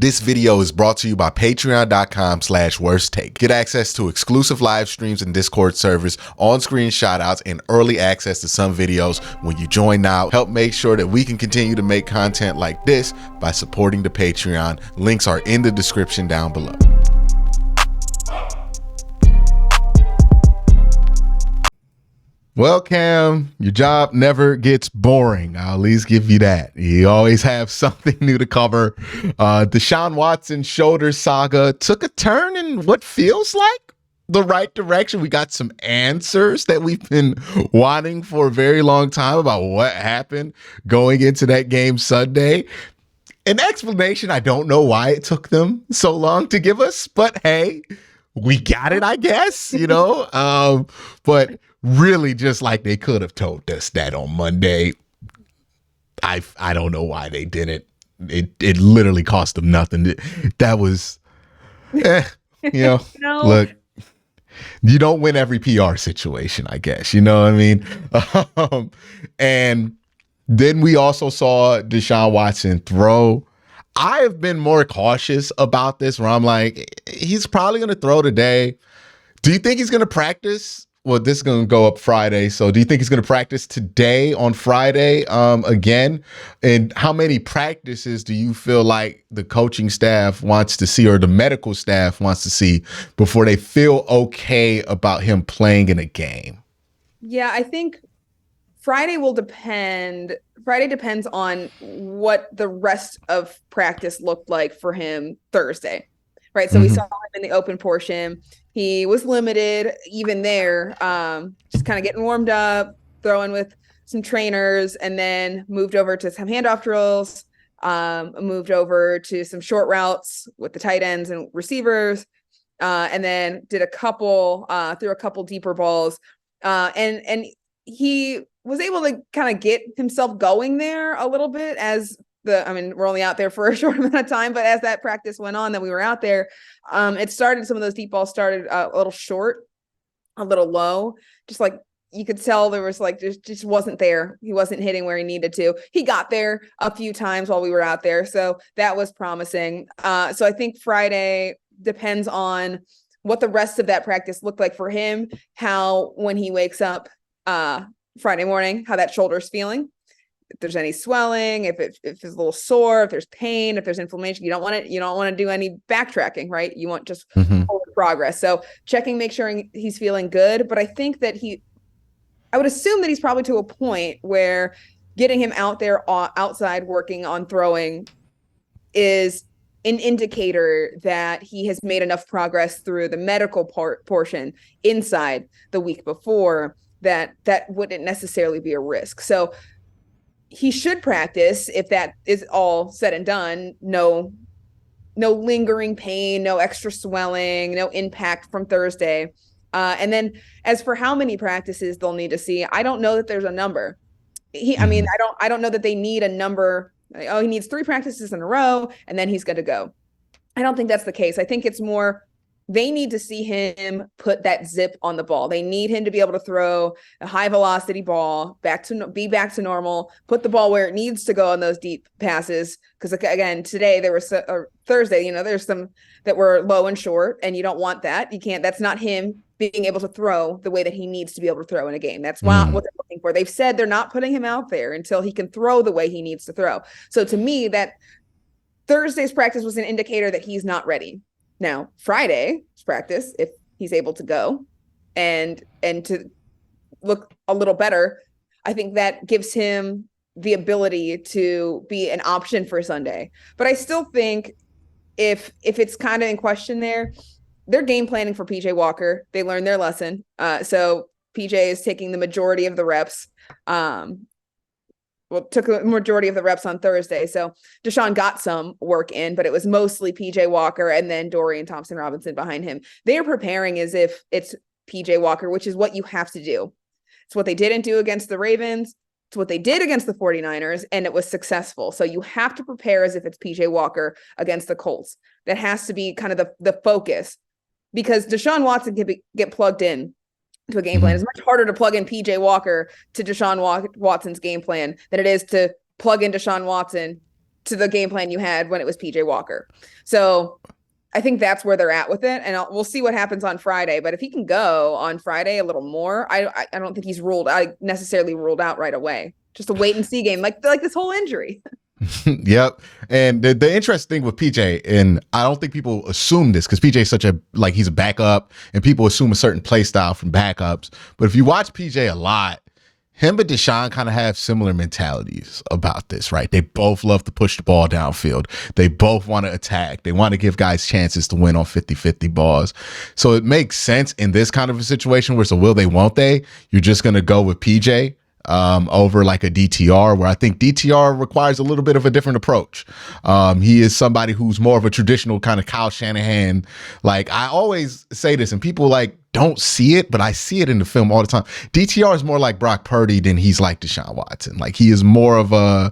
This video is brought to you by patreon.com/worsttake. Get access to exclusive live streams and Discord servers, on-screen shoutouts, and early access to some videos when you join now. Help make sure that we can continue to make content like this by supporting the Patreon. Links are in the description down below. Well, Cam, your job never gets boring. I'll at least give you that. You always have something new to cover. Deshaun Watson shoulder saga took a turn in what feels like the right direction. We got some answers that we've been wanting for a very long time about what happened going into that game Sunday. An explanation, I don't know why it took them so long to give us, but hey, we got it, I guess, but really, just like they could have told us that on Monday. I don't know why they didn't. It literally cost them nothing. That was, no. Look, you don't win every PR situation, I guess. You know what I mean? And then we also saw Deshaun Watson throw. I have been more cautious about this, where I'm like, he's probably going to throw today. Do you think he's going to practice? Well, this is going to go up Friday. So do you think he's going to practice today on Friday again? And how many practices do you feel like the coaching staff wants to see, or the medical staff wants to see, before they feel okay about him playing in a game? Yeah, I think Friday will depend. Friday depends on what the rest of practice looked like for him Thursday. Right. So we saw him in the open portion. He was limited even there, just kind of getting warmed up, throwing with some trainers, and then moved over to some handoff drills, moved over to some short routes with the tight ends and receivers, and then did threw a couple deeper balls. And he was able to kind of get himself going there a little bit we're only out there for a short amount of time, but as that practice went on, that we were out there, some of those deep balls started a little short, a little low, just like you could tell there was just wasn't there. He wasn't hitting where he needed to. He got there a few times while we were out there. So that was promising. So I think Friday depends on what the rest of that practice looked like for him, how, when he wakes up Friday morning, how that shoulder's feeling. If there's any swelling, if it's a little sore, if there's pain, if there's inflammation, you don't want to do any backtracking, right? You want just forward progress. So make sure he's feeling good. But I think that I would assume that he's probably to a point where getting him out there outside working on throwing is an indicator that he has made enough progress through the medical portion inside the week before that wouldn't necessarily be a risk. So he should practice if that is all said and done. No lingering pain, no extra swelling, no impact from Thursday. And then as for how many practices they'll need to see, I don't know that there's a number. I don't know that they need a number. He needs 3 practices in a row and then he's good to go. I don't think that's the case. I think it's more, they need to see him put that zip on the ball. They need him to be able to throw a high velocity ball back to normal, put the ball where it needs to go on those deep passes. Because again, today Thursday, there's some that were low and short, and you don't want that. You can't. That's not him being able to throw the way that he needs to be able to throw in a game. That's what they're looking for. They've said they're not putting him out there until he can throw the way he needs to throw. So to me, that Thursday's practice was an indicator that he's not ready. Now, Friday's practice, if he's able to go and to look a little better, I think that gives him the ability to be an option for Sunday. But I still think if it's kind of in question there, they're game planning for PJ Walker. They learned their lesson. So PJ is taking the majority of the reps. Took the majority of the reps on Thursday. So Deshaun got some work in, but it was mostly PJ Walker and then Dorian Thompson-Robinson behind him. They're preparing as if it's PJ Walker, which is what you have to do. It's what they didn't do against the Ravens. It's what they did against the 49ers, and it was successful. So you have to prepare as if it's PJ Walker against the Colts. That has to be kind of the focus, because Deshaun Watson can get plugged in to a game plan. It's much harder to plug in PJ Walker to Deshaun Watson's game plan than it is to plug in Deshaun Watson to the game plan you had when it was PJ Walker. So I think that's where they're at with it. And we'll see what happens on Friday. But if he can go on Friday a little more, I don't think he's necessarily ruled out right away. Just a wait and see game, like this whole injury. Yep. And the interesting thing with PJ, and I don't think people assume this because PJ is such he's a backup and people assume a certain play style from backups. But if you watch PJ a lot, him and Deshaun kind of have similar mentalities about this, right? They both love to push the ball downfield. They both want to attack. They want to give guys chances to win on 50-50 balls. So it makes sense in this kind of a situation where, so will they, won't they? You're just going to go with PJ over like a DTR, where I think DTR requires a little bit of a different approach. He is somebody who's more of a traditional kind of Kyle Shanahan. Like, I always say this and people don't see it, but I see it in the film all the time. DTR is more like Brock Purdy than he's like Deshaun Watson. Like, he is more of a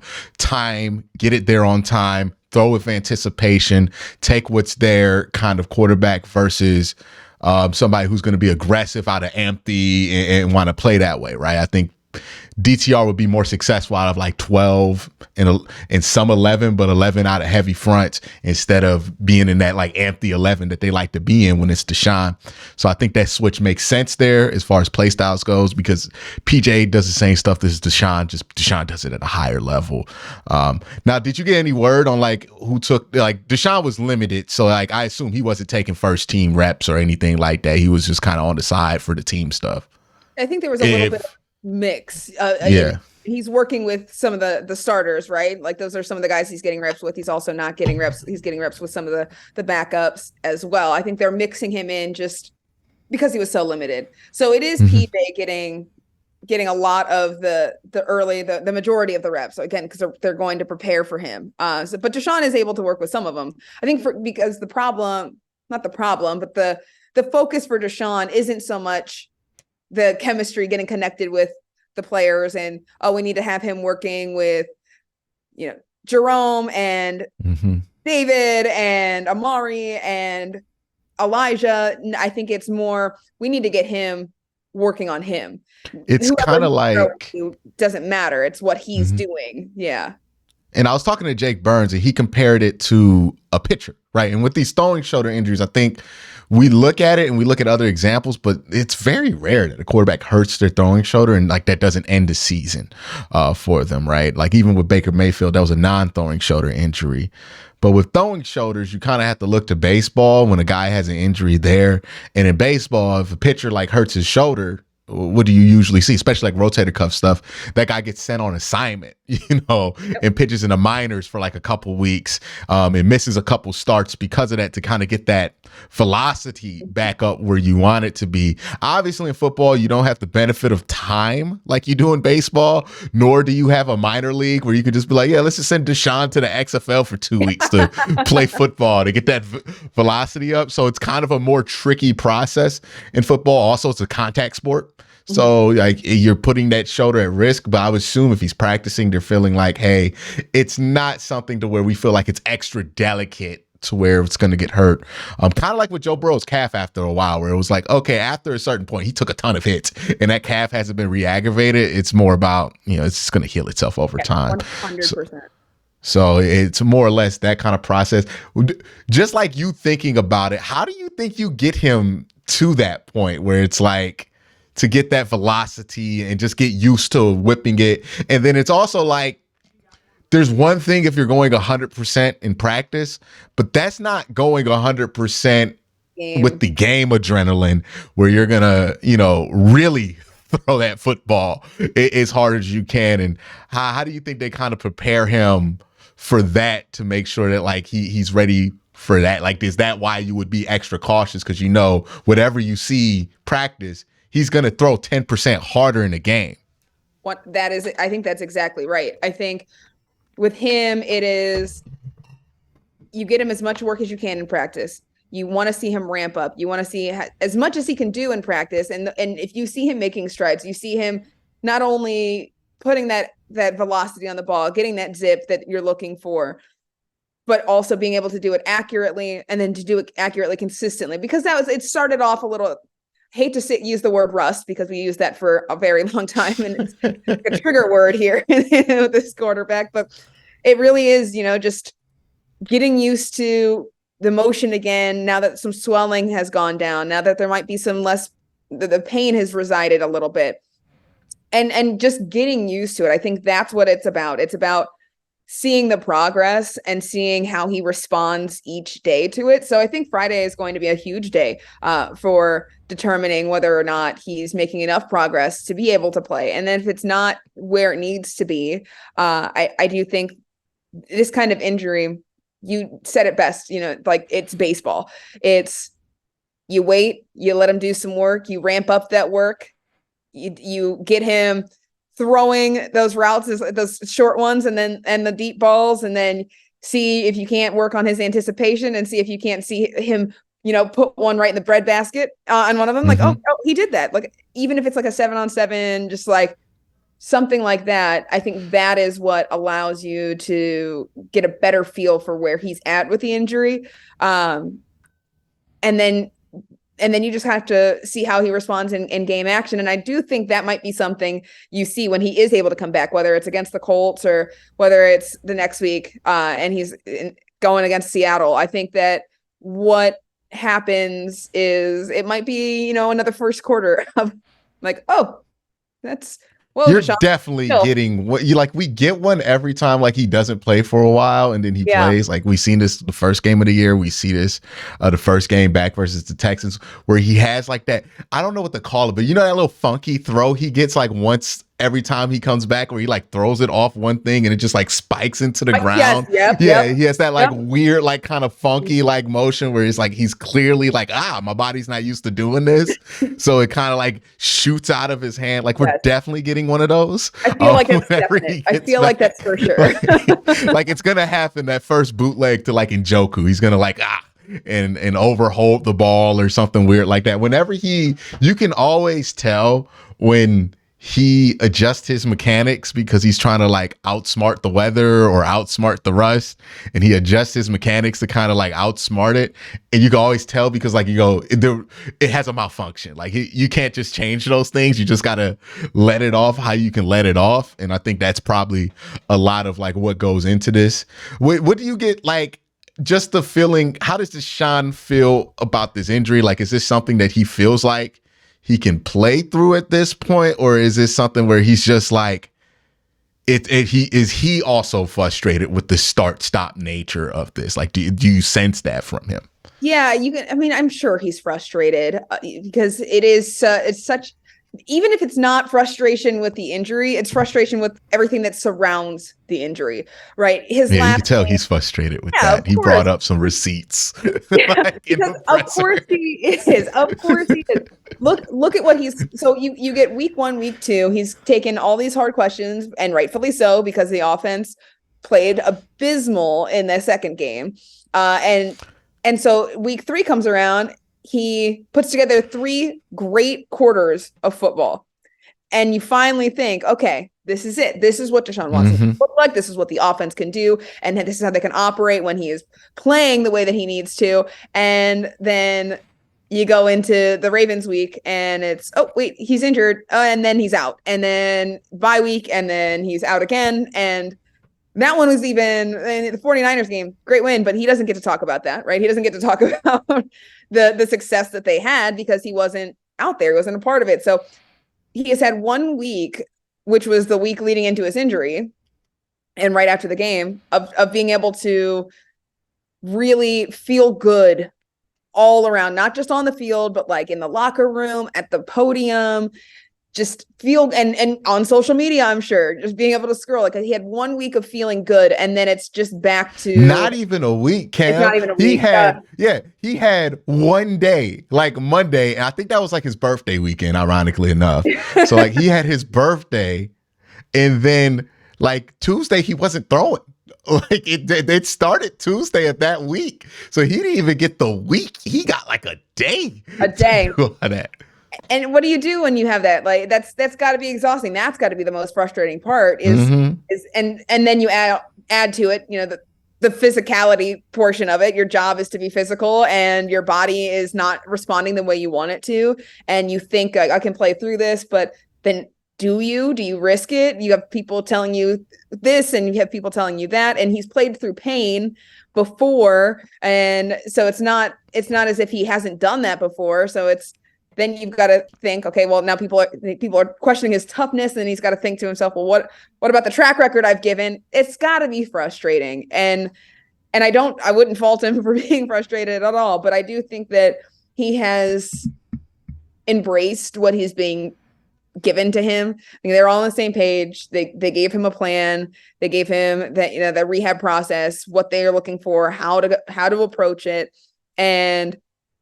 get it there on time, throw with anticipation, take what's there kind of quarterback versus somebody who's going to be aggressive out of empty and want to play that way, right? I think DTR would be more successful out of like 12 and some 11, but 11 out of heavy fronts instead of being in that like empty 11 that they like to be in when it's Deshaun. So I think that switch makes sense there as far as play styles goes, because PJ does the same stuff as Deshaun, just Deshaun does it at a higher level. Now, did you get any word on like who took, like Deshaun was limited. So like, I assume he wasn't taking first team reps or anything like that. He was just kind of on the side for the team stuff. I think there was a little bit of mix. He's working with some of the starters, right? Like, those are some of the guys he's getting reps with. He's also not getting reps. He's getting reps with some of the backups as well. I think they're mixing him in just because he was so limited. So it is PJ getting a lot of the majority of the reps. So again, because they're going to prepare for him. But Deshaun is able to work with some of them. I think because the focus for Deshaun isn't so much the chemistry, getting connected with the players, and we need to have him working with, Jerome and David and Amari and Elijah. I think it's more, we need to get him working on him. It's kind of like, doesn't matter. It's what he's doing. Yeah. And I was talking to Jake Burns and he compared it to a pitcher, right? And with these throwing shoulder injuries, I think we look at it and we look at other examples, but it's very rare that a quarterback hurts their throwing shoulder and like that doesn't end the season for them, right? Like, even with Baker Mayfield, that was a non-throwing shoulder injury. But with throwing shoulders, you kind of have to look to baseball when a guy has an injury there. And in baseball, if a pitcher like hurts his shoulder, what do you usually see, especially like rotator cuff stuff? That guy gets sent on assignment, and pitches in the minors for like a couple weeks, and misses a couple starts because of that, to kind of get that velocity back up where you want it to be. Obviously in football, you don't have the benefit of time like you do in baseball, nor do you have a minor league where you could just be like, yeah, let's just send Deshaun to the XFL for 2 weeks to play football to get that velocity up. So it's kind of a more tricky process in football. Also, it's a contact sport. So like, you're putting that shoulder at risk, but I would assume if he's practicing, they're feeling like, hey, it's not something to where we feel like it's extra delicate to where it's going to get hurt. Kind of like with Joe Burrow's calf after a while, where it was like, okay, after a certain point, he took a ton of hits and that calf hasn't been re-aggravated. It's more about, it's just going to heal itself over time. 100%. So it's more or less that kind of process. Just like you thinking about it, how do you think you get him to that point where it's like, to get that velocity and just get used to whipping it? And then it's also like, there's one thing if you're going 100% in practice, but that's not going 100% with the game adrenaline where you're going to, really throw that football as hard as you can. And how do you think they kind of prepare him for that to make sure that like he's ready for that? Like, is that why you would be extra cautious? Because whatever you see practice, he's going to throw 10% harder in a game. I think that's exactly right. I think with him, it is, you get him as much work as you can in practice. You want to see him ramp up. You want to see as much as he can do in practice. And if you see him making strides, you see him not only putting that velocity on the ball, getting that zip that you're looking for, but also being able to do it accurately, and then to do it accurately consistently. Because it started off a little, hate to use the word rust because we use that for a very long time and it's a trigger word here with this quarterback, but it really is, just getting used to the motion again, now that some swelling has gone down, now that there might be some less, the pain has resided a little bit, and just getting used to it. I think that's what it's about. It's about seeing the progress and seeing how he responds each day to it. So I think Friday is going to be a huge day for determining whether or not he's making enough progress to be able to play. And then if it's not where it needs to be, I do think this kind of injury, you said it best, like it's baseball. It's you wait, you let him do some work, you ramp up that work, you get him throwing those routes, those short ones, and the deep balls, and then see if you can't work on his anticipation and see if you can't see him, put one right in the breadbasket on one of them. Like, oh, he did that. Like, even if it's like a 7-on-7, just like something like that, I think that is what allows you to get a better feel for where he's at with the injury. And then you just have to see how he responds in game action. And I do think that might be something you see when he is able to come back, whether it's against the Colts or whether it's the next week and he's going against Seattle. I think that what happens is it might be, another first quarter of like, oh, that's... Well, you're definitely getting what you like. We get one every time, like he doesn't play for a while and then he plays. Like we've seen this the first game of the year. We see this the first game back versus the Texans where he has like that. I don't know what to call it, but that little funky throw he gets like once every time he comes back where he like throws it off one thing and it just like spikes into the ground. Yes, he has that like weird, like kind of funky like motion where he's clearly like, my body's not used to doing this. So it kind of like shoots out of his hand. Like we're definitely getting one of those. I feel like it's definite. I feel like that's for sure. like it's gonna happen that first bootleg to like Njoku. He's gonna like and overhold the ball or something weird like that. Whenever you can always tell when he adjusts his mechanics because he's trying to like outsmart the weather or outsmart the rust, and he adjusts his mechanics to kind of like outsmart it. And you can always tell because like it has a malfunction. Like you can't just change those things. You just got to let it off how you can let it off. And I think that's probably a lot of like what goes into this. What do you get like? Just the feeling, how does Deshaun feel about this injury? Like, is this something that he feels like he can play through at this point? Or is this something where he's just like, he also frustrated with the start-stop nature of this? Like, do you sense that from him? Yeah, I'm sure he's frustrated because it's such, even if it's not frustration with the injury, it's frustration with everything that surrounds the injury, right? You can tell he's frustrated with that. He brought up some receipts. Of course he is. Of course he is. Look at what so you get week 1, week 2. He's taken all these hard questions, and rightfully so, because the offense played abysmal in the second game. And so week 3 comes around. He puts together 3 great quarters of football. And you finally think, okay, this is it. This is what Deshaun Watson look like. This is what the offense can do. And this is how they can operate when he is playing the way that he needs to. And then you go into the Ravens week and it's, oh, wait, he's injured. And then he's out. And then bye week. And then he's out again. And that one was even in the 49ers game, great win, but he doesn't get to talk about that, right? He doesn't get to talk about the success that they had because he wasn't out there. He wasn't a part of it. So he has had 1 week, which was the week leading into his injury and right after the game, of being able to really feel good all around, not just on the field, but like in the locker room, at the podium, just feel, and on social media, I'm sure, just being able to scroll. Like he had 1 week of feeling good, and then it's just back to not even a week, Cam. It's not even a week. He had one day, like Monday, and I think that was like his birthday weekend, ironically enough. So like he had his birthday, and then like Tuesday he wasn't throwing. Like it started Tuesday of that week, so he didn't even get the week. He got like a day. And what do you do when you have that? Like that's got to be exhausting. That's got to be the most frustrating part. And then you add to it, the physicality portion of it. Your job is to be physical, and your body is not responding the way you want it to. And you think I can play through this, but then do you risk it? You have people telling you this and you have people telling you that, and he's played through pain before, and so it's not as if he hasn't done that before. So it's then you've got to think, okay, well, now people are questioning his toughness, and he's got to think to himself, well, what about the track record I've given? It's got to be frustrating, and I wouldn't fault him for being frustrated at all, but I do think that he has embraced what he's being given to him. I mean, they're all on the same page. They gave him a plan. They gave him the rehab process, what they are looking for, how to approach it. And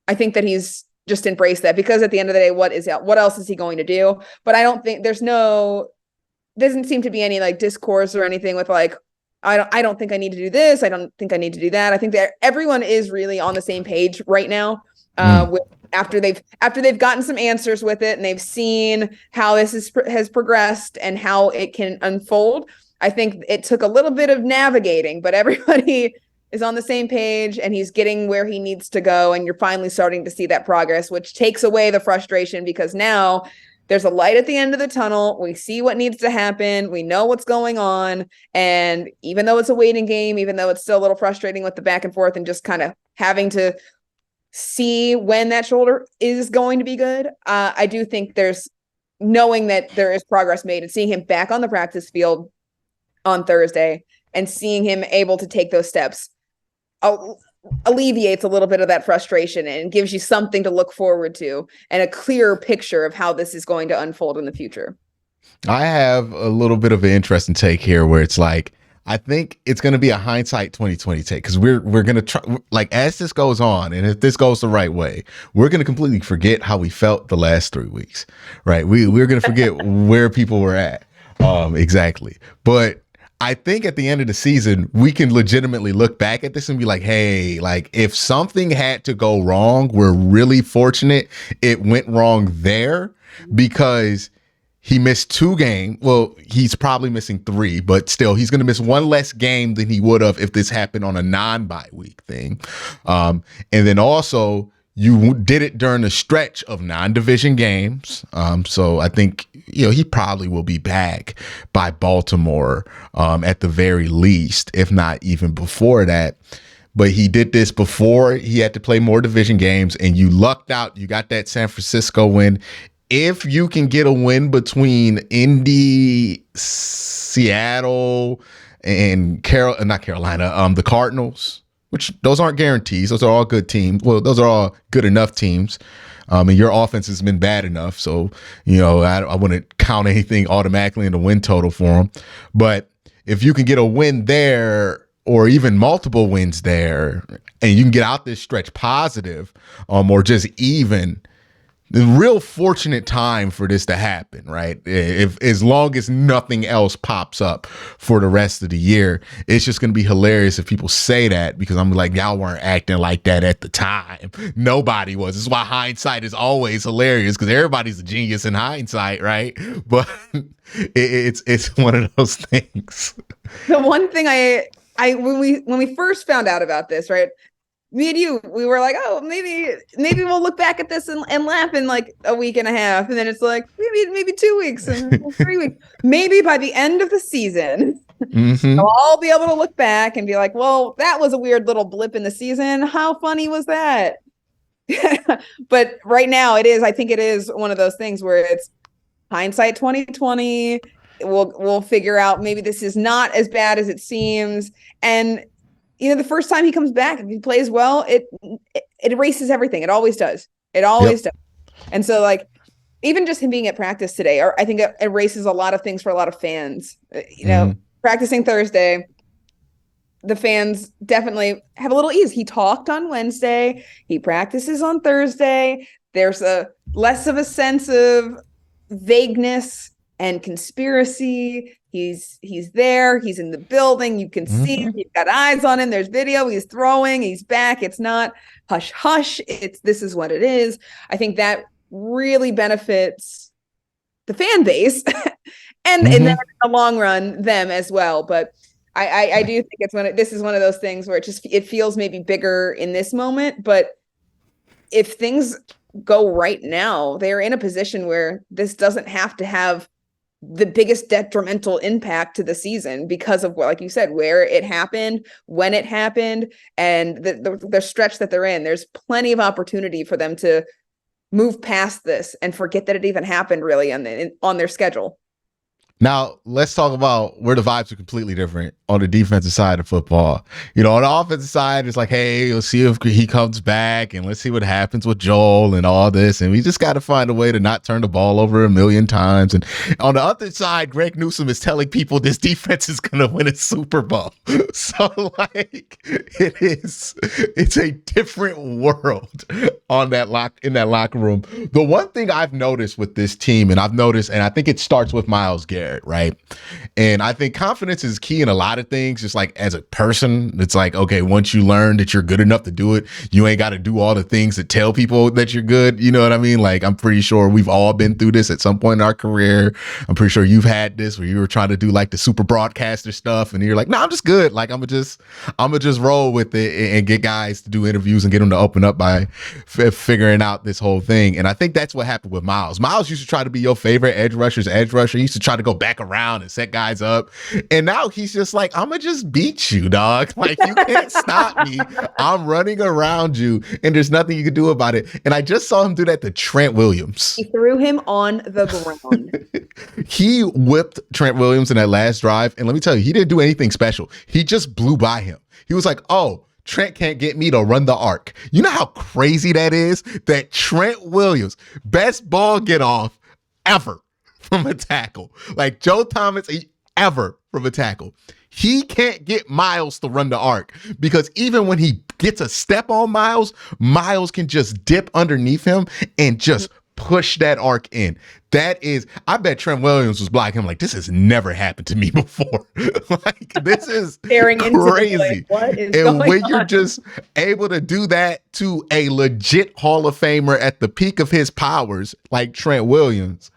I think that he's just embraced that, because at the end of the day, what else is he going to do? But I don't think doesn't seem to be any like discourse or anything with like, I don't think I need to do this. I don't think I need to do that. I think that everyone is really on the same page right now. After they've gotten some answers with it, and they've seen how this has progressed and how it can unfold. I think it took a little bit of navigating, but everybody is on the same page, and he's getting where he needs to go. And you're finally starting to see that progress, which takes away the frustration, because now there's a light at the end of the tunnel. We see what needs to happen. We know what's going on. And even though it's a waiting game, even though it's still a little frustrating with the back and forth and just kind of having to see when that shoulder is going to be good, I do think there's knowing that there is progress made, and seeing him back on the practice field on Thursday and seeing him able to take those steps alleviates a little bit of that frustration and gives you something to look forward to and a clearer picture of how this is going to unfold in the future. I have a little bit of an interesting take here, where it's like, I think it's going to be a hindsight 2020 take, because we're going to try, like, as this goes on, and if this goes the right way, we're going to completely forget how we felt the last 3 weeks, right? We're going to forget where people were at. Exactly. But I think at the end of the season, we can legitimately look back at this and be like, hey, like, if something had to go wrong, we're really fortunate it went wrong there, because he missed 2 games. Well, he's probably missing 3, but still, he's going to miss 1 less game than he would have if this happened on a non-bye week thing. And then also, you did it during a stretch of non-division games. So I think, he probably will be back by Baltimore at the very least, if not even before that. But he did this before he had to play more division games, and you lucked out. You got that San Francisco win. If you can get a win between Indy, Seattle, and the Cardinals, which those aren't guarantees. Those are all good teams. Well, those are all good enough teams. And your offense has been bad enough. So, I wouldn't count anything automatically in the win total for them. But if you can get a win there, or even multiple wins there, and you can get out this stretch positive, or just even, the real fortunate time for this to happen, right? If as long as nothing else pops up for the rest of the year, it's just going to be hilarious if people say that, because I'm like, y'all weren't acting like that at the time. Nobody was. This is why hindsight is always hilarious, because everybody's a genius in hindsight, right? But it's one of those things. The one thing I when we first found out about this, right? Me and you, we were like, oh, maybe we'll look back at this and laugh in like a week and a half. And then it's like, maybe 2 weeks and 3 weeks. Maybe by the end of the season, we'll all be able to look back and be like, well, that was a weird little blip in the season. How funny was that? But right now I think it is one of those things where it's hindsight 2020. We'll figure out maybe this is not as bad as it seems. And the first time he comes back, if he plays well, it erases everything. It always does. It always does. And so, like, even just him being at practice today, I think it erases a lot of things for a lot of fans. Practicing Thursday, the fans definitely have a little ease. He talked on Wednesday. He practices on Thursday. There's a less of a sense of vagueness and conspiracy. He's there. He's in the building. You can see him. You've got eyes on him. There's video. He's throwing. He's back. It's not hush hush. This is what it is. I think that really benefits the fan base, and then in the long run, them as well. But I do think this is one of those things where it feels maybe bigger in this moment. But if things go right now, they're in a position where this doesn't have to have the biggest detrimental impact to the season because of what, like you said, where it happened, when it happened, and the stretch that they're in. There's plenty of opportunity for them to move past this and forget that it even happened really on their schedule. Now, let's talk about where the vibes are completely different on the defensive side of football. You know, on the offensive side, it's like, hey, we'll see if he comes back and let's see what happens with Joel and all this. And we just got to find a way to not turn the ball over a million times. And on the other side, Greg Newsome is telling people this defense is going to win a Super Bowl. So, like, it's a different world in that locker room. The one thing I've noticed with this team, and I think it starts with Myles Garrett, right? And I think confidence is key in a lot of things. Just like as a person, it's like, okay, once you learn that you're good enough to do it, you ain't got to do all the things that tell people that you're good. You know what I mean? Like, I'm pretty sure we've all been through this at some point in our career. I'm pretty sure you've had this where you were trying to do like the super broadcaster stuff and you're like, no, I'm just good. Like, I'm gonna just roll with it and get guys to do interviews and get them to open up by figuring out this whole thing. And I think that's what happened with Myles. Myles used to try to be your favorite edge rusher. He used to try to go back around and set guys up. And now he's just like, I'm going to just beat you, dog. Like, you can't stop me. I'm running around you and there's nothing you can do about it. And I just saw him do that to Trent Williams. He threw him on the ground. He whipped Trent Williams in that last drive. And let me tell you, he didn't do anything special. He just blew by him. He was like, oh, Trent can't get me to run the arc. You know how crazy that is? That Trent Williams, best ball get off ever from a tackle. Like Joe Thomas ever from a tackle. He can't get Myles to run the arc because even when he gets a step on Myles, Myles can just dip underneath him and just push that arc in. That is, I bet Trent Williams was blocking him like, this has never happened to me before. Like, this is crazy. And when you're just able to do that to a legit Hall of Famer at the peak of his powers, like Trent Williams,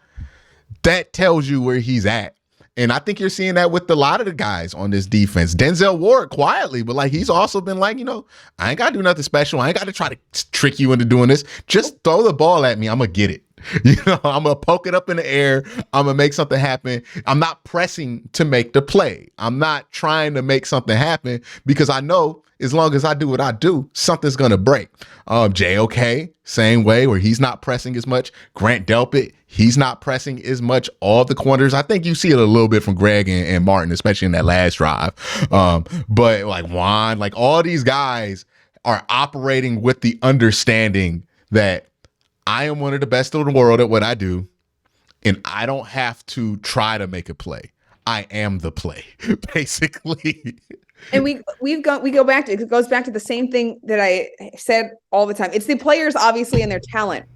that tells you where he's at. And I think you're seeing that with a lot of the guys on this defense. Denzel Ward quietly, but like he's also been like, you know, I ain't got to do nothing special. I ain't got to try to trick you into doing this. Just throw the ball at me. I'm going to get it. You know, I'm going to poke it up in the air. I'm going to make something happen. I'm not pressing to make the play. I'm not trying to make something happen because I know as long as I do what I do, something's going to break. JOK, same way, where he's not pressing as much. Grant Delpit, he's not pressing as much. All the corners, I think you see it a little bit from Greg and Martin, especially in that last drive. But like Juan, like all these guys are operating with the understanding that I am one of the best in the world at what I do, and I don't have to try to make a play. I am the play, basically. And we go back to, it goes back to the same thing that I said all the time. It's the players, obviously, and their talent,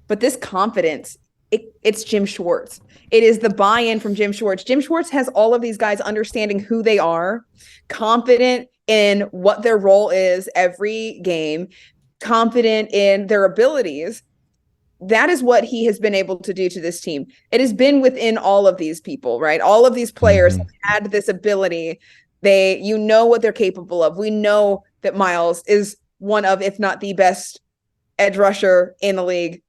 but this confidence, it's Jim Schwartz. It is the buy-in from Jim Schwartz. Jim Schwartz has all of these guys understanding who they are, confident in what their role is every game, confident in their abilities. That is what he has been able to do to this team. It has been within all of these people, right? All of these players have had this ability. You know what they're capable of. We know that Myles is one of, if not the best edge rusher in the league.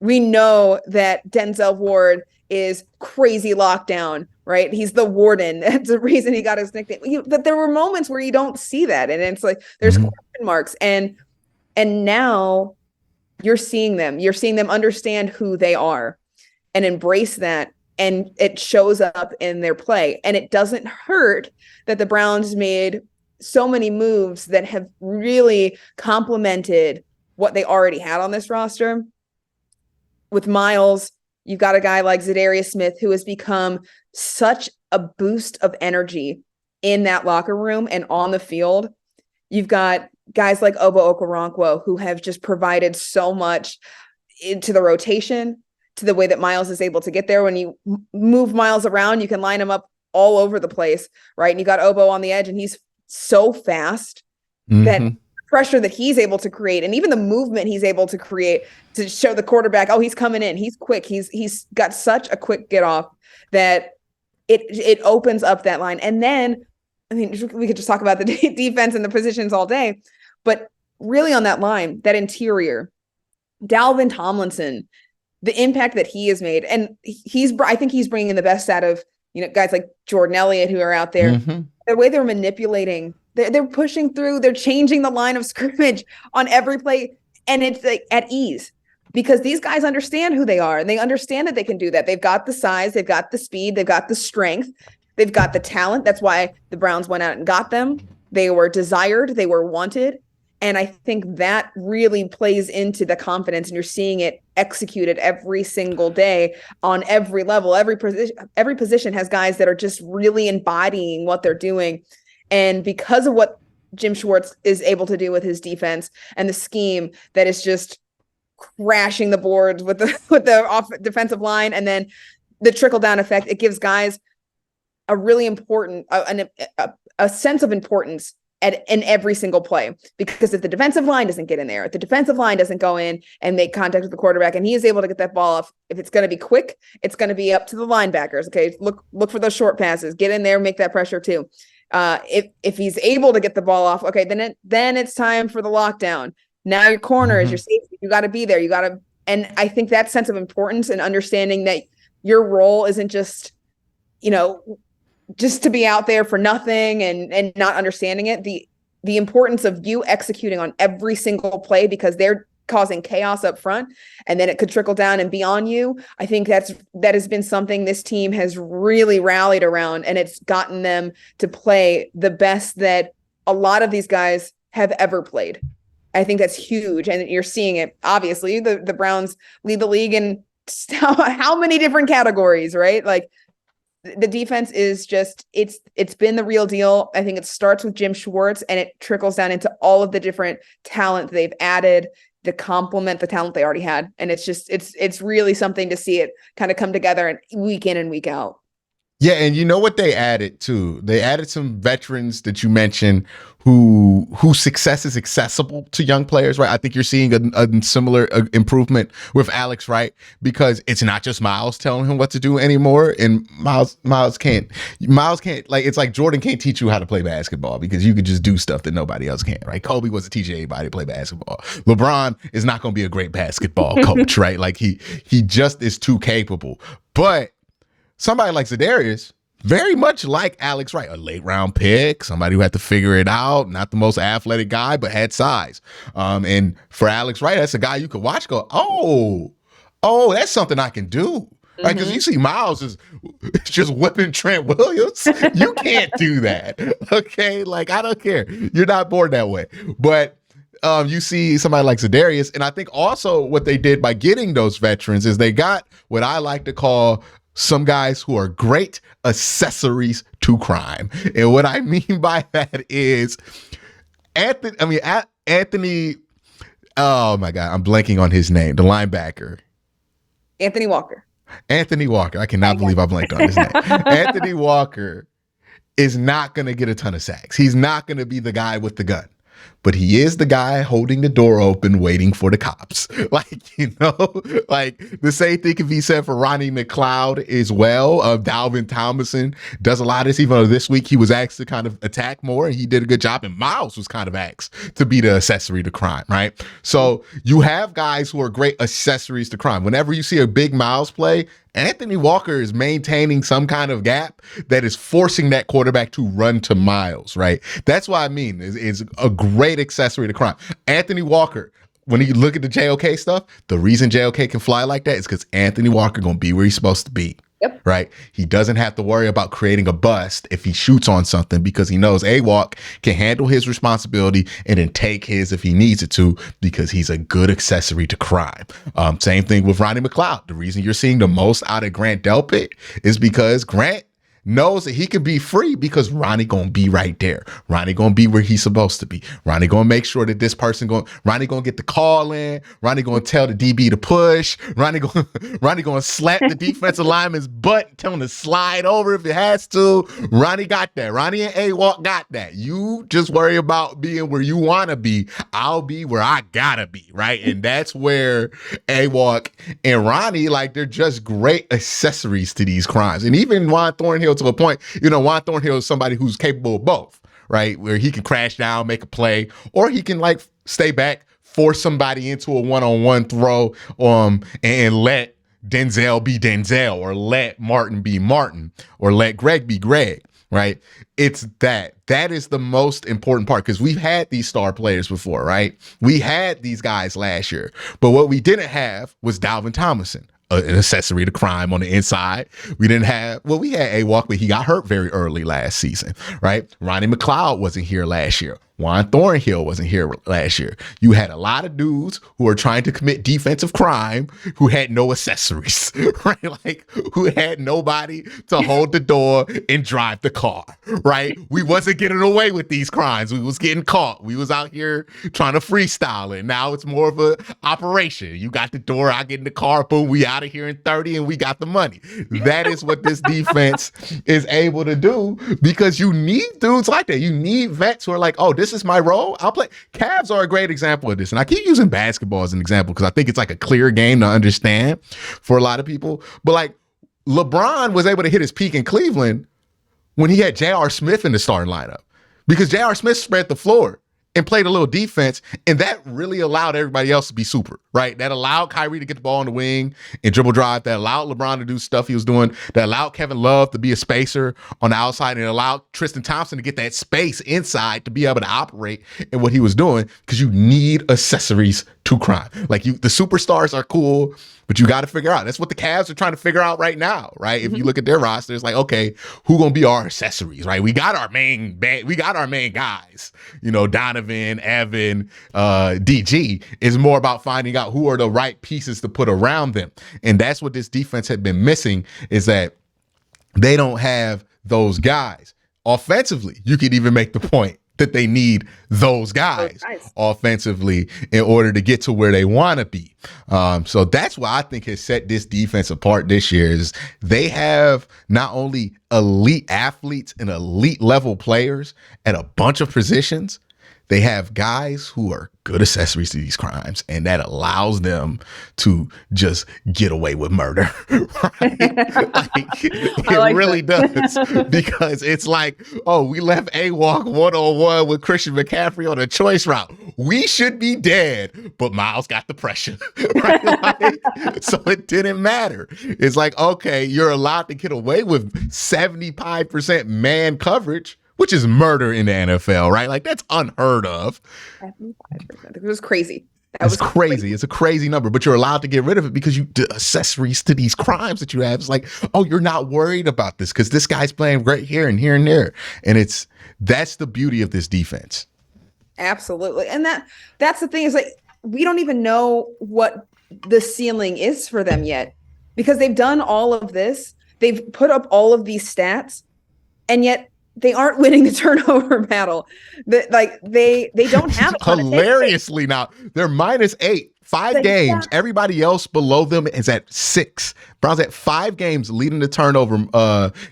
We know that Denzel Ward is crazy lockdown, right? He's the warden. That's the reason he got his nickname. But there were moments where you don't see that. And it's like, there's question marks. And now you're seeing them understand who they are and embrace that. And it shows up in their play. And it doesn't hurt that the Browns made so many moves that have really complemented what they already had on this roster. With Myles, you've got a guy like Zadarius Smith who has become such a boost of energy in that locker room and on the field. You've got guys like Obo Okoronkwo who have just provided so much into the rotation, to the way that Myles is able to get there. When you move Myles around, you can line him up all over the place, right? And you got Obo on the edge, and he's so fast that pressure that he's able to create, and even the movement he's able to create to show the quarterback, oh, he's coming in, he's quick, he's got such a quick get off that it opens up that line. And then, I mean, we could just talk about the defense and the positions all day, but really on that line, that interior, Dalvin Tomlinson, the impact that he has made, and I think he's bringing the best out of, guys like Jordan Elliott who are out there. The way they're manipulating, they're pushing through, they're changing the line of scrimmage on every play, and it's like at ease because these guys understand who they are and they understand that they can do that. They've got the size, they've got the speed, they've got the strength, they've got the talent. That's why the Browns went out and got them. They were desired, they were wanted. And I think that really plays into the confidence, and you're seeing it executed every single day on every level. Every position has guys that are just really embodying what they're doing. And because of what Jim Schwartz is able to do with his defense and the scheme that is just crashing the boards with the defensive line, and then the trickle down effect, it gives guys a really important a sense of importance in every single play. Because if the defensive line doesn't get in there, if the defensive line doesn't go in and make contact with the quarterback, and he is able to get that ball off, if it's going to be quick, it's going to be up to the linebackers. Okay, look for those short passes, get in there, make that pressure too. If he's able to get the ball off, okay, then it's time for the lockdown. Now your corner is your safety. You got to be there. And I think that sense of importance and understanding that your role isn't just, just to be out there for nothing and not understanding it. The importance of you executing on every single play because they're causing chaos up front, and then it could trickle down and be on you. I think that has been something this team has really rallied around, and it's gotten them to play the best that a lot of these guys have ever played. I think that's huge, and you're seeing it. Obviously, the Browns lead the league in how many different categories, right? Like, the defense is just, it's been the real deal. I think it starts with Jim Schwartz and it trickles down into all of the different talent they've added to complement the talent they already had. And it's just, it's really something to see it kind of come together and week in and week out. Yeah, and you know what they added too? They added some veterans that you mentioned whose success is accessible to young players, right? I think you're seeing a similar improvement with Alex Wright, because it's not just Miles telling him what to do anymore. And Miles can't, like, it's like Jordan can't teach you how to play basketball because you could just do stuff that nobody else can, right? Kobe wasn't teaching anybody to play basketball. LeBron is not going to be a great basketball coach, right? Like he just is too capable. But somebody like Za'Darius, very much like Alex Wright, a late round pick, somebody who had to figure it out, not the most athletic guy, but had size. And for Alex Wright, that's a guy you could watch go, oh, that's something I can do. Right? Because you see Miles is just whipping Trent Williams. You can't do that. Okay? Like, I don't care. You're not born that way. But you see somebody like Za'Darius, and I think also what they did by getting those veterans is they got what I like to call some guys who are great accessories to crime. And what I mean by that is Anthony, oh my God, I'm blanking on his name, the linebacker. Anthony Walker. I cannot believe I blanked on his name. Anthony Walker is not going to get a ton of sacks. He's not going to be the guy with the gun. But he is the guy holding the door open, waiting for the cops. Like, like the same thing can be said for Ronnie McLeod as well. Dalvin Tomlinson does a lot of this. Even though this week he was asked to kind of attack more, and he did a good job. And Miles was kind of asked to be the accessory to crime, right? So you have guys who are great accessories to crime. Whenever you see a big Miles play, Anthony Walker is maintaining some kind of gap that is forcing that quarterback to run to Miles, right? That's what I mean. Is a great accessory to crime. Anthony Walker, when you look at the JOK stuff, the reason JOK can fly like that is because Anthony Walker going to be where he's supposed to be. Yep. Right? He doesn't have to worry about creating a bust if he shoots on something, because he knows AWalk can handle his responsibility and then take his if he needs it to, because he's a good accessory to crime. Same thing with Ronnie McLeod. The reason you're seeing the most out of Grant Delpit is because Grant knows that he can be free because Ronnie gonna be right there. Ronnie gonna be where he's supposed to be. Ronnie gonna make sure that this person Ronnie gonna get the call in. Ronnie gonna tell the DB to push. Ronnie gonna slap the defensive lineman's butt, tell him to slide over if it has to. Ronnie got that. Ronnie and AWalk got that. You just worry about being where you wanna be. I'll be where I gotta be, right? And that's where AWalk and Ronnie, like, they're just great accessories to these crimes. And even Juan Thornhill, to a point, Juan Thornhill is somebody who's capable of both, right? Where he can crash down, make a play, or he can, like, stay back, force somebody into a one-on-one throw, and let Denzel be Denzel, or let Martin be Martin, or let Greg be Greg, right? It's that is the most important part, because we've had these star players before, right? We had these guys last year, but what we didn't have was Dalvin Tomlinson, an accessory to crime on the inside. We didn't have, well, we had A-Walk, but he got hurt very early last season, right? Ronnie McLeod wasn't here last year. Juan Thornhill wasn't here last year. You had a lot of dudes who are trying to commit defensive crime who had no accessories, right? Like, who had nobody to hold the door and drive the car, right? We wasn't getting away with these crimes. We was getting caught. We was out here trying to freestyle it. Now it's more of a operation. You got the door, I get in the car, boom, we out of here in 30 and we got the money. That is what this defense is able to do, because you need dudes like that. You need vets who are like, oh, this is my role. I'll play. Cavs are a great example of this. And I keep using basketball as an example because I think it's like a clear game to understand for a lot of people. But like, LeBron was able to hit his peak in Cleveland when he had J.R. Smith in the starting lineup, because J.R. Smith spread the floor and played a little defense, and that really allowed everybody else to be super, right? That allowed Kyrie to get the ball on the wing and dribble drive. That allowed LeBron to do stuff he was doing. That allowed Kevin Love to be a spacer on the outside, and allowed Tristan Thompson to get that space inside to be able to operate in what he was doing, because you need accessories to crime. Like, the superstars are cool, but you got to figure out. That's what the Cavs are trying to figure out right now, right? If you look at their roster, it's like, okay, who gonna be our accessories, right? We got our main guys, Donovan, Evan, DG. Is more about finding out who are the right pieces to put around them. And that's what this defense had been missing, is that they don't have those guys. Offensively, you could even make the point that they need those guys offensively in order to get to where they want to be. So that's why I think has set this defense apart this year, is they have not only elite athletes and elite level players at a bunch of positions, they have guys who are good accessories to these crimes, and that allows them to just get away with murder. Right? It really does, because it's like, oh, we left A-Walk 1-on-1 with Christian McCaffrey on a choice route. We should be dead, but Miles got the pressure. Right? So it didn't matter. It's like, okay, you're allowed to get away with 75% man coverage, which is murder in the NFL, right? Like, that's unheard of. 75%. It was crazy. That was crazy. It's a crazy number, but you're allowed to get rid of it because the accessories to these crimes that you have. It's like, oh, you're not worried about this because this guy's playing great here and here and there. And that's the beauty of this defense. Absolutely. And that's the thing, is like, we don't even know what the ceiling is for them yet, because they've done all of this. They've put up all of these stats, and yet they aren't winning the turnover battle. They don't have a hilariously now. They're -8, 5 games. Everybody else below them is at 6. Browns at 5 games leading the turnover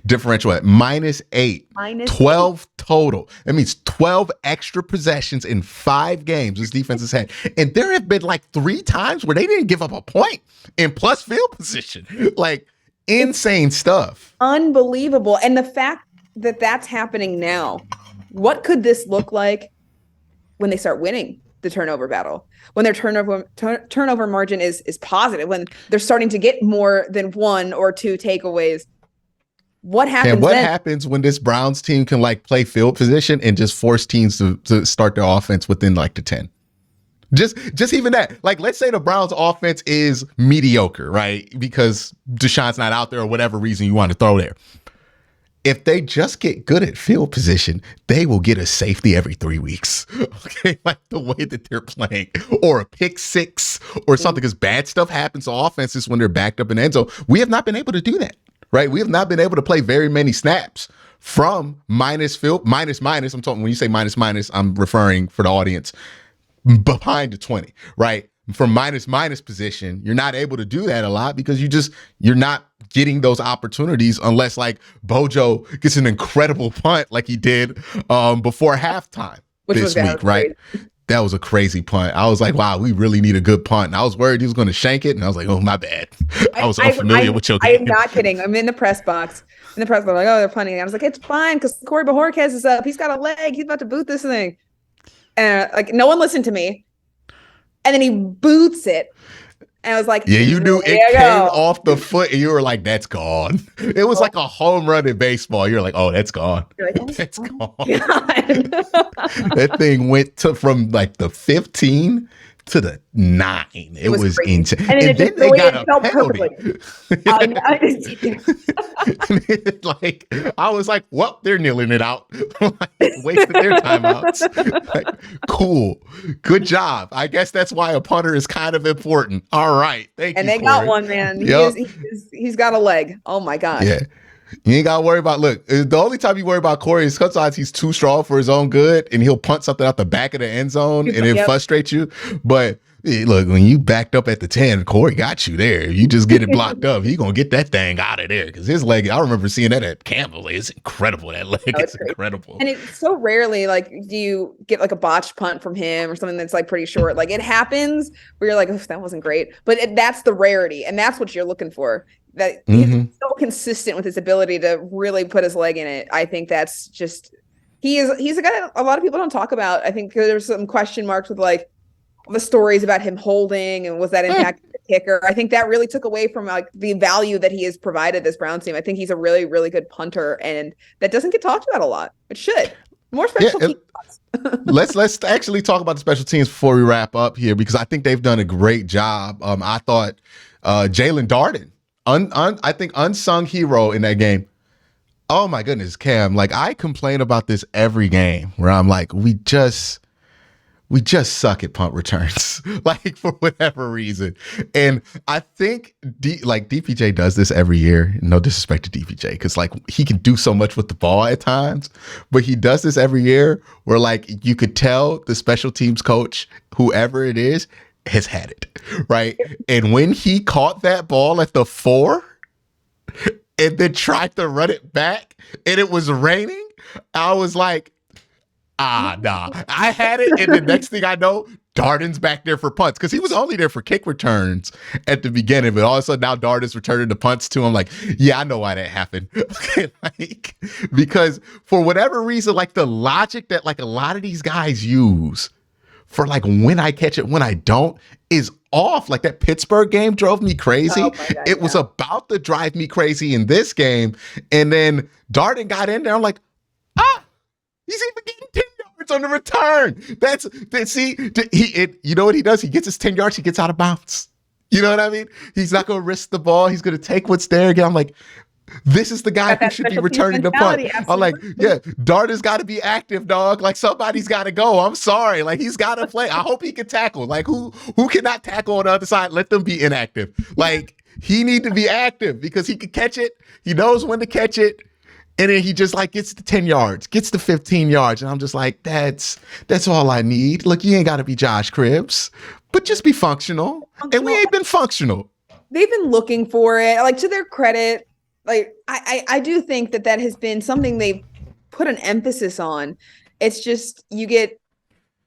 differential at -8. 12 total. That means 12 extra possessions in 5 games this defense has had. And there have been like 3 times where they didn't give up a point in plus field position. Like, insane stuff. Unbelievable. And the fact that that's happening now, what could this look like when they start winning the turnover battle, when their turnover margin is positive, when they're starting to get more than 1 or 2 takeaways? What happens? And what happens when this Browns team can like play field position and just force teams to start their offense within like the 10? Just even that. Like, let's say the Browns offense is mediocre, right? Because Deshaun's not out there, or whatever reason you want to throw there. If they just get good at field position, they will get a safety every 3 weeks. Okay, like the way that they're playing, or a pick 6 or something, because bad stuff happens to offenses when they're backed up in the end zone. We have not been able to do that, right? We have not been able to play very many snaps from minus. I'm talking, when you say minus, I'm referring, for the audience, behind the 20, right? From minus position, you're not able to do that a lot because you're not getting those opportunities unless like Bojo gets an incredible punt like he did before halftime this week, right? That was a crazy punt. I was like, wow, we really need a good punt. And I was worried he was going to shank it. And I was like, oh, my bad. I was unfamiliar with your game. I am not kidding. I'm in the press box. Like, oh, they're punting. I was like, it's fine because Corey Bajorquez is up. He's got a leg. He's about to boot this thing. And like, no one listened to me. And then he boots it. And I was like, Yeah, you knew there it you came go. off the foot and you were like, that's gone. It was like a home run in baseball. You're like, oh, that's gone. You're like, oh That's my gone. God. That thing went to from like the 15 to the 9. It It was was crazy. insane. And then And then the they way got it a felt penalty. perfectly. Like I was like, well, they're kneeling it out. Like, wasted their timeouts. Like, cool. Good job. I guess that's why a punter is kind of important. All right. Thank And you, they got Corey. one, man. Yep. He's got a leg. Oh my gosh. Yeah. You ain't gotta worry about. Look, the only time you worry about Corey is sometimes he's too strong for his own good, and he'll punt something out the back of the end zone, and it frustrates you. But look, when you backed up at the 10, Corey got you there. You just get it blocked up. He gonna get that thing out of there because his leg. I remember seeing that at Campbell. It's incredible. That leg is incredible. And it's so rarely like do you get like a botched punt from him or something that's like pretty short. Like it happens where you're like, oh, that wasn't great, but that's the rarity, and that's what you're looking for. That he's so consistent with his ability to really put his leg in it. I think that's just he's a guy that a lot of people don't talk about. I think there's some question marks with like the stories about him holding and was that impact the kicker. I think that really took away from like the value that he has provided this Browns team. I think he's a really, really good punter, and that doesn't get talked about a lot. It should. More special teams. let's actually talk about the special teams before we wrap up here because I think they've done a great job. I thought Jalen Darden. I think unsung hero in that game. Oh my goodness, Cam. Like I complain about this every game where I'm like, we just suck at punt returns, like for whatever reason. And I think DPJ does this every year. No disrespect to DPJ, because like he can do so much with the ball at times, but he does this every year where like you could tell the special teams coach, whoever it is, has had it, right? And when he caught that ball at the 4 and then tried to run it back and it was raining, I was like, nah. I had it, and the next thing I know, Darden's back there for punts because he was only there for kick returns at the beginning, but all of a sudden now Darden's returning the punts to him. Like, yeah, I know why that happened. Like, because for whatever reason, like the logic that like a lot of these guys use for like when I catch it, when I don't, is off. Like that Pittsburgh game drove me crazy. Oh my God, it was about to drive me crazy in this game, and then Darden got in there. I'm like, he's even getting 10 yards on the return. You know what he does? He gets his 10 yards, he gets out of bounds. You know what I mean? He's not going to risk the ball. He's going to take what's there again. I'm like, this is the guy who should be returning the punt. I'm like, yeah, Darden's got to be active, dog. Like somebody's got to go. I'm sorry. Like he's got to play. I hope he can tackle. Like who cannot tackle on the other side? Let them be inactive. Like he need to be active because he can catch it. He knows when to catch it. And then he just like gets to 10 yards, gets to 15 yards. And I'm just like, that's all I need. Look, you ain't got to be Josh Cribbs, but just be functional. And we ain't been functional. They've been looking for it. Like to their credit, like I do think that has been something they've put an emphasis on. It's just you get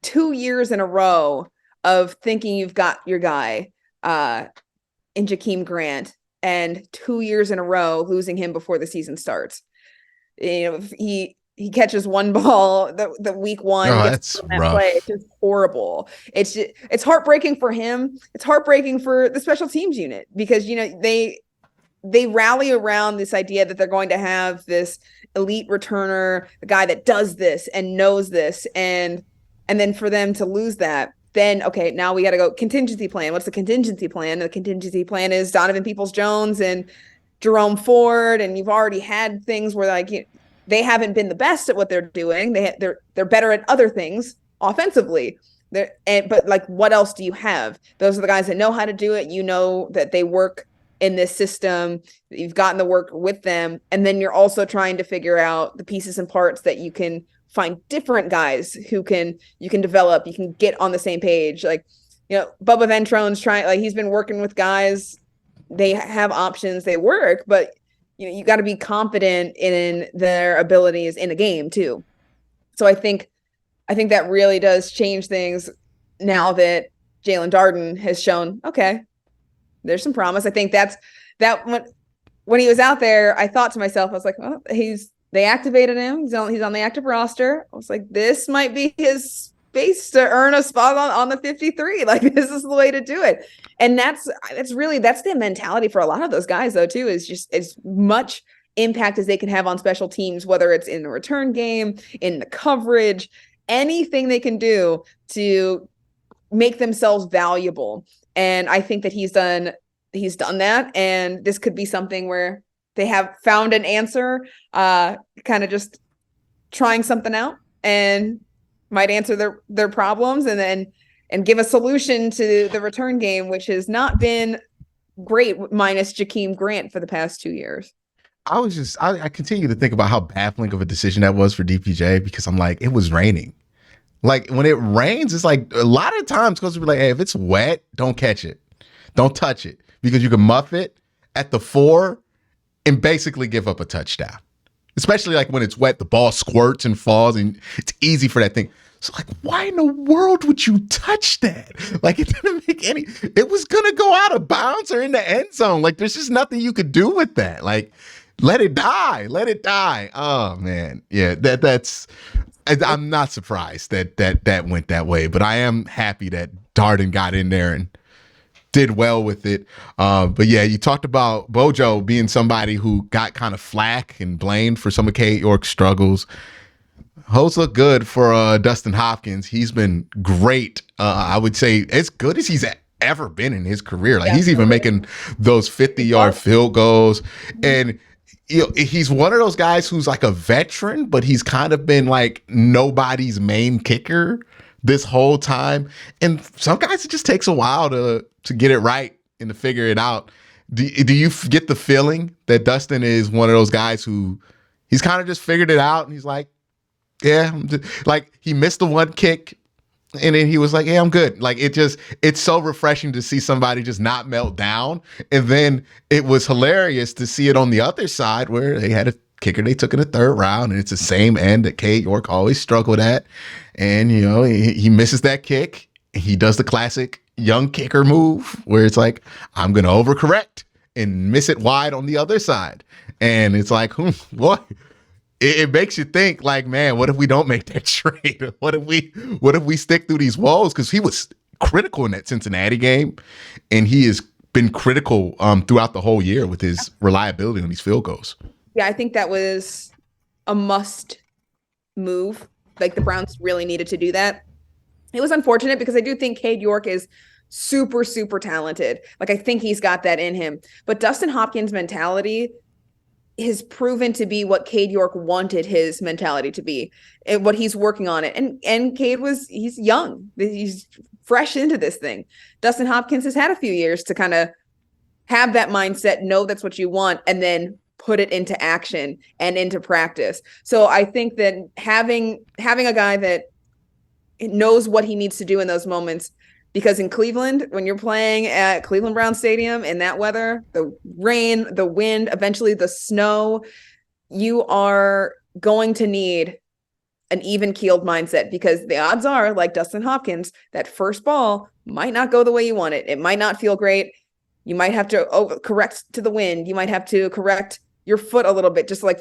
2 years in a row of thinking you've got your guy in Jakeem Grant, and 2 years in a row losing him before the season starts. You know, he catches one ball the week one. Oh, that's rough. Play. It's just horrible. It's heartbreaking for him. It's heartbreaking for the special teams unit because, you know, they rally around this idea that they're going to have this elite returner, the guy that does this and knows this. And then for them to lose that, then, okay, now we got to go contingency plan. What's the contingency plan? The contingency plan is Donovan Peoples-Jones and Jerome Ford, and you've already had things where like they haven't been the best at what they're doing. They're better at other things offensively. But like, what else do you have? Those are the guys that know how to do it. You know that they work in this system. You've gotten the work with them, and then you're also trying to figure out the pieces and parts that you can find different guys you can develop. You can get on the same page. Like, you know, Bubba Ventrone's trying. Like he's been working with guys. They have options, they work, but you know, you got to be confident in their abilities in a game too. So I think that really does change things now that Jalen Darden has shown, okay, there's some promise. I think that when he was out there, I thought to myself, I was like, oh, they activated him. He's on the active roster. I was like, this might be his base to earn a spot on the 53. Like, this is the way to do it. And that's the mentality for a lot of those guys, though, too, is just as much impact as they can have on special teams, whether it's in the return game, in the coverage, anything they can do to make themselves valuable. And I think that he's done that. And this could be something where they have found an answer, kind of just trying something out, and might answer their problems and give a solution to the return game, which has not been great minus Jakeem Grant for the past 2 years. I continue to think about how baffling of a decision that was for DPJ, because I'm like, it was raining. Like, when it rains, it's like a lot of times coaches will be like, hey, if it's wet, don't catch it. Don't touch it, because you can muff it at the 4 and basically give up a touchdown. Especially like when it's wet, the ball squirts and falls, and it's easy for that thing. So like, why in the world would you touch that? Like, it didn't make it was going to go out of bounds or in the end zone. Like, there's just nothing you could do with that. Like, let it die. Let it die. Oh man. Yeah, I'm not surprised that went that way, but I am happy that Darden got in there and did well with it. But yeah, you talked about Bojo being somebody who got kind of flack and blamed for some of Cade York's struggles. Hoes look good for Dustin Hopkins. He's been great. I would say as good as he's ever been in his career. Like, he's even making those 50-yard field goals. And he's one of those guys who's like a veteran, but he's kind of been like nobody's main kicker this whole time. And some guys, it just takes a while to get it right and to figure it out. Do you get the feeling that Dustin is one of those guys who he's kind of just figured it out, and he's like, yeah, like he missed the one kick and then he was like, yeah, I'm good. Like, it's so refreshing to see somebody just not melt down. And then it was hilarious to see it on the other side where they had a kicker they took in the 3rd round, and it's the same end that Cade York always struggled at. And, he misses that kick. He does the classic young kicker move where it's like, I'm going to overcorrect and miss it wide on the other side. And it's like, boy, it makes you think, like, man, what if we don't make that trade? What if we stick through these walls? Because he was critical in that Cincinnati game, and he has been critical throughout the whole year with his reliability on these field goals. Yeah, I think that was a must move. Like, the Browns really needed to do that. It was unfortunate because I do think Cade York is super, super talented. Like, I think he's got that in him. But Dustin Hopkins' mentality has proven to be what Cade York wanted his mentality to be, and what he's working on it. And Cade he's young. He's fresh into this thing. Dustin Hopkins has had a few years to kind of have that mindset, know that's what you want, and then put it into action and into practice. So I think that having a guy that knows what he needs to do in those moments, because in Cleveland, when you're playing at Cleveland Brown Stadium in that weather, the rain, the wind, eventually the snow, you are going to need an even-keeled mindset, because the odds are, like Dustin Hopkins, that first ball might not go the way you want it. It might not feel great. You might have to correct to the wind. You might have to correct your foot a little bit, just like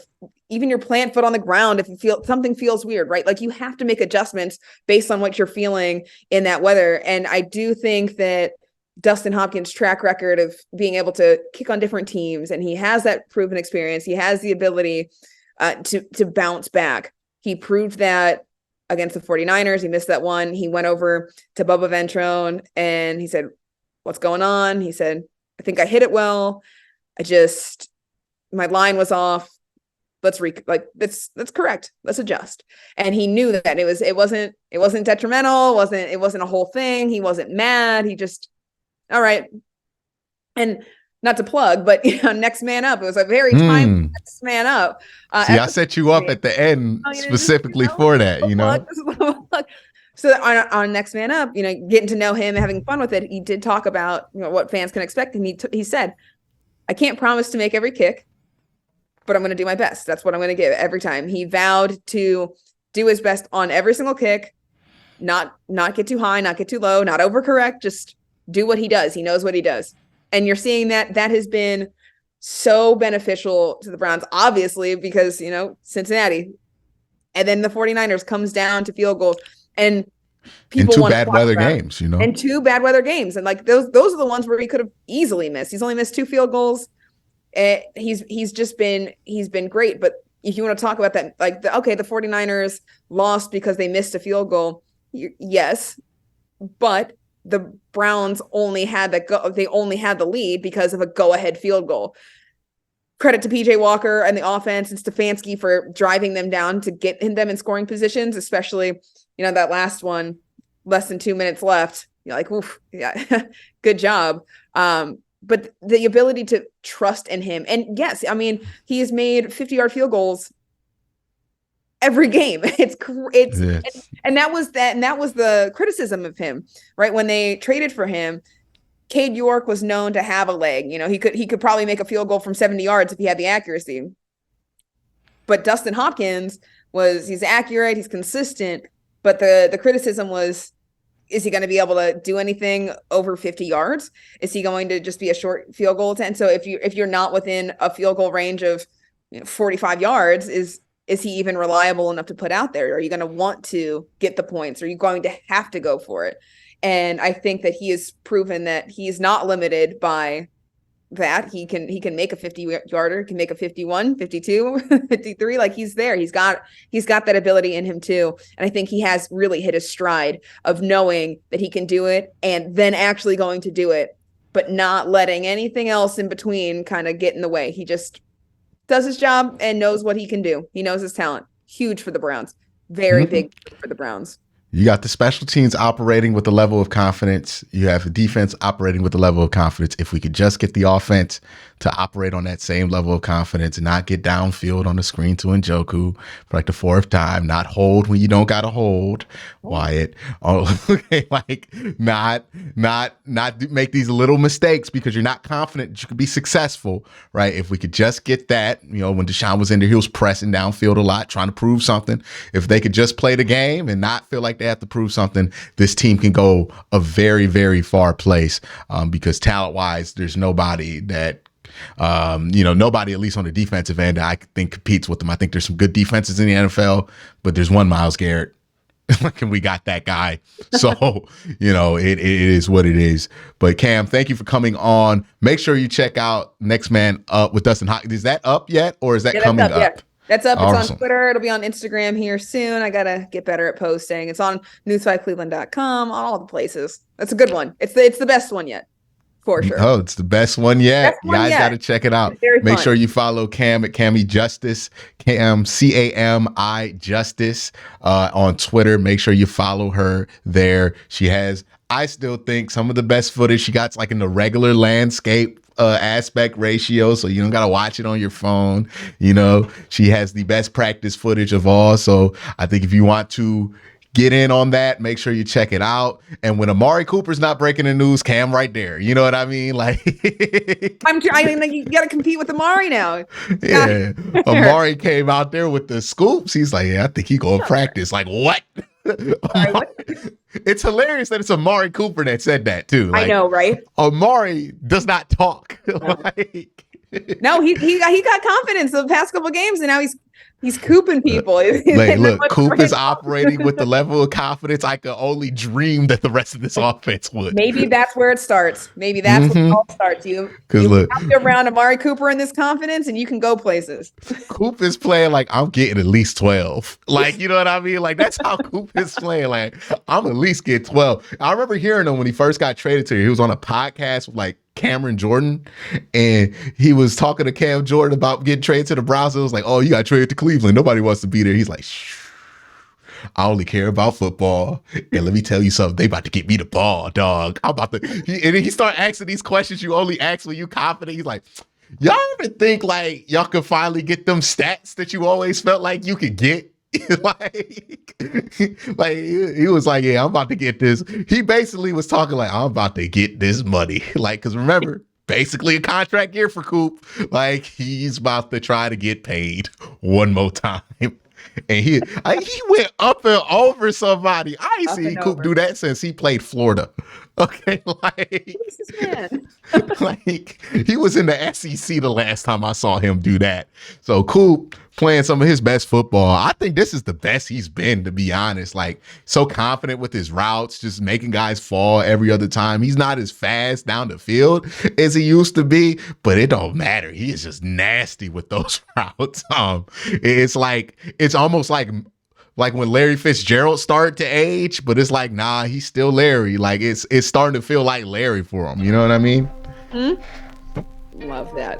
even your plant foot on the ground if something feels weird, right? Like, you have to make adjustments based on what you're feeling in that weather. And I do think that Dustin Hopkins' track record of being able to kick on different teams, and he has that proven experience. He has the ability to bounce back. He proved that against the 49ers. He missed that one. He went over to Bubba Ventrone and he said, what's going on? He said, I think I hit it well. My line was off. That's correct. Let's adjust. And he knew that it wasn't detrimental. It wasn't a whole thing. He wasn't mad. He just, all right. And not to plug, but next man up. It was a very timely next man up. See, I set you up at the end specifically for that, So on next man up, getting to know him and having fun with it, he did talk about what fans can expect. And he said, I can't promise to make every kick, but I'm going to do my best. That's what I'm going to give every time. He vowed to do his best on every single kick, not get too high, not get too low, not overcorrect, just do what he does. He knows what he does. And you're seeing that has been so beneficial to the Browns, obviously, because, Cincinnati, and then the 49ers comes down to field goals. And In people two want to bad talk weather about. games, you know. And 2 bad weather games. And like those are the ones where he could have easily missed. He's only missed 2 field goals. He's been great. But if you want to talk about that, like the 49ers lost because they missed a field goal. Yes, but the Browns only had the lead because of a go-ahead field goal. Credit to PJ Walker and the offense and Stefanski for driving them down to get them in scoring positions, especially, that last one, less than 2 minutes left. You're like, oof, yeah, good job. But the ability to trust in him. And yes, I mean, he has made 50-yard field goals every game. And that was the criticism of him, right? When they traded for him, Cade York was known to have a leg. He could probably make a field goal from 70 yards if he had the accuracy. But Dustin Hopkins he's accurate, he's consistent, but the criticism was, is he going to be able to do anything over 50 yards? Is he going to just be a short field goal attempt? So if you're not within a field goal range of 45 yards, is he even reliable enough to put out there? Are you going to want to get the points? Are you going to have to go for it? And I think that he has proven that he's not limited by that. He can make a 50-yarder, can make a 51, 52, 53. Like he's there. He's got that ability in him too. And I think he has really hit his stride of knowing that he can do it and then actually going to do it, but not letting anything else in between kind of get in the way. He just does his job and knows what he can do. He knows his talent. Huge for the Browns. Very big for the Browns. You got the special teams operating with a level of confidence. You have the defense operating with a level of confidence. If we could just get the offense to operate on that same level of confidence and not get downfield on the screen to Njoku for like the 4th time, not hold when you don't got to hold, Wyatt. Oh, okay, like not make these little mistakes because you're not confident that you could be successful, right? If we could just get that, when Deshaun was in there, he was pressing downfield a lot, trying to prove something. If they could just play the game and not feel like they have to prove something, this team can go a very far place because talent-wise, there's nobody that nobody, at least on the defensive end, I think competes with them. I think there's some good defenses in the NFL, but there's one Myles Garrett. And we got that guy. So, it is what it is. But Cam, thank you for coming on. Make sure you check out Next Man Up with Dustin Hopkins. Is that up yet or is that coming up? Yeah. That's up. Awesome. It's on Twitter. It'll be on Instagram here soon. I got to get better at posting. It's on newsfightcleveland.com, all the places. That's a good one. It's the best one yet. For sure. Oh, it's the best one yet. You guys got to check it out. Make sure you follow Cam at Cami Justice, Cam, CAMI Justice on Twitter. Make sure you follow her there. She has, I still think, some of the best footage she got like in the regular landscape aspect ratio, so you don't gotta watch it on your phone. She has the best practice footage of all. So I think if you want to get in on that, make sure you check it out. And when Amari Cooper's not breaking the news, Cam right there. You know what I mean? Like you gotta compete with Amari now. Yeah. Amari came out there with the scoops. He's like, yeah, I think he gonna practice. Like, what? It's hilarious that it's Amari Cooper that said that too. Like, I know, right? Amari does not talk. No, he got confidence the past couple of games, and now he's cooping people. Look, Coop is operating with the level of confidence I could only dream that the rest of this offense would. Maybe that's where it starts. Maybe that's where it all starts. You look, around Amari Cooper in this confidence, and you can go places. Coop is playing like I'm getting at least 12. Like, you know what I mean? Like, that's how Coop is playing. Like, I'm at least get 12. I remember hearing him when he first got traded to you. He was on a podcast with like Cameron Jordan, and he was talking to Cam Jordan about getting traded to the Browns. It was like, oh, you got traded to Cleveland. Nobody wants to be there. He's like, shh. I only care about football. And let me tell you something. They about to get me the ball, dog. I'm about to. And then he started asking these questions you only ask when you confident. He's like, y'all ever think like y'all could finally get them stats that you always felt like you could get? like he was like, yeah, I'm about to get this. He basically was talking like, I'm about to get this money. Like, because remember, basically a contract year for Coop. Like, he's about to try to get paid one more time. And he went up and over somebody. I ain't seen Coop do that since he played Florida. Okay, like, Who's this man? like he was in the SEC the last time I saw him do that. So Coop playing some of his best football. I think this is the best he's been, to be honest. Like, so confident with his routes, just making guys fall every other time. He's not as fast down the field as he used to be, but it don't matter. He is just nasty with those routes. It's almost like when Larry Fitzgerald started to age, but it's like, nah, he's still Larry. Like, it's starting to feel like Larry for him. You know what I mean? Love that.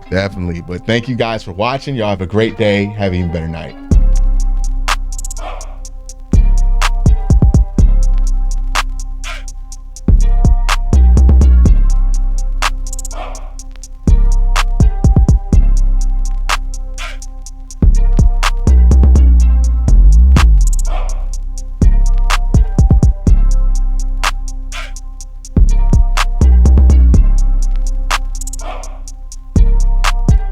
Definitely. But thank you guys for watching. Y'all have a great day. Have an even better night.